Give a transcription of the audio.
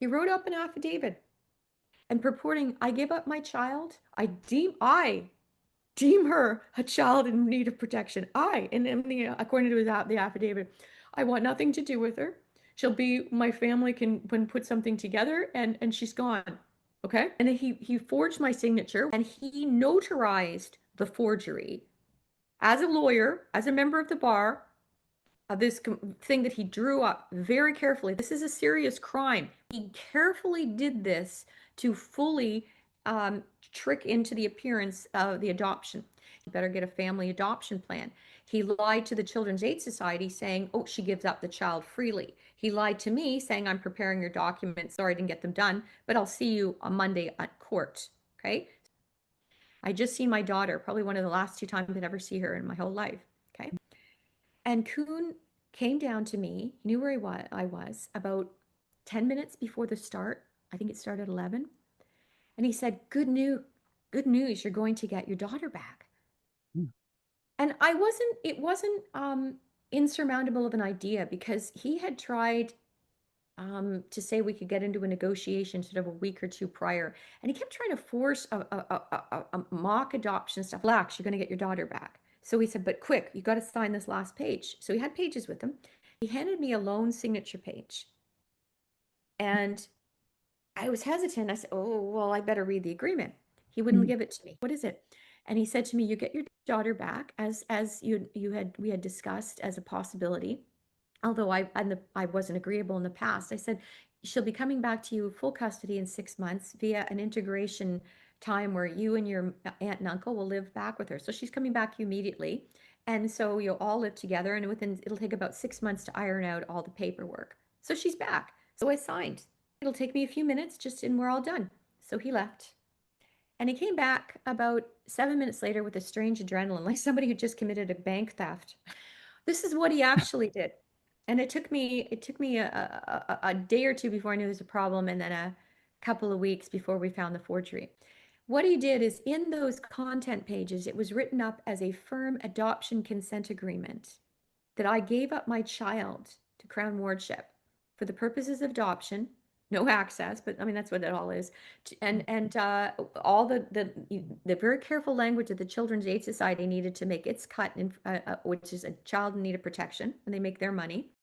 He wrote up an affidavit and purporting, I give up my child. I deem her a child in need of protection. According to the affidavit, I want nothing to do with her. She'll be my family can put something together and she's gone. Okay. And he forged my signature and he notarized the forgery as a lawyer, as a member of the bar, this thing that he drew up very carefully. This is a serious crime. He carefully did this to fully trick into the appearance of the adoption. You better get a family adoption plan. He lied to the Children's Aid Society saying, oh, she gives up the child freely. He lied to me saying, I'm preparing your documents. Sorry, I didn't get them done, but I'll see you on Monday at court. Okay. I just seen my daughter, probably one of the last two times I'd ever see her in my whole life. Okay. And Kuhn came down to me, he knew where I was about 10 minutes before the start. I think it started at 11. And he said, good news, you're going to get your daughter back. Mm. And it wasn't insurmountable of an idea because he had tried to say we could get into a negotiation sort of a week or two prior. And he kept trying to force a mock adoption stuff. Lax, you're going to get your daughter back. So he said, but quick, you got to sign this last page. So he had pages with him. He handed me a loan signature page. And I was hesitant. I said, oh, well, I better read the agreement. He wouldn't Mm. give it to me. What is it? And he said to me, you get your daughter back as we had discussed as a possibility. Although I wasn't agreeable in the past, I said she'll be coming back to you full custody in 6 months via an integration time where you and your aunt and uncle will live back with her. So she's coming back to you immediately. And so you'll all live together, and it'll take about 6 months to iron out all the paperwork. So she's back. So I signed. It'll take me a few minutes and we're all done. So he left. And he came back about 7 minutes later with a strange adrenaline, like somebody who just committed a bank theft. This is what he actually did. And it took me a day or two before I knew there was a problem, and then a couple of weeks before we found the forgery. What he did is in those content pages, it was written up as a firm adoption consent agreement that I gave up my child to Crown Wardship for the purposes of adoption, no access, but I mean that's what it all is. And all the very careful language that the Children's Aid Society needed to make its cut, which is a child in need of protection, and they make their money.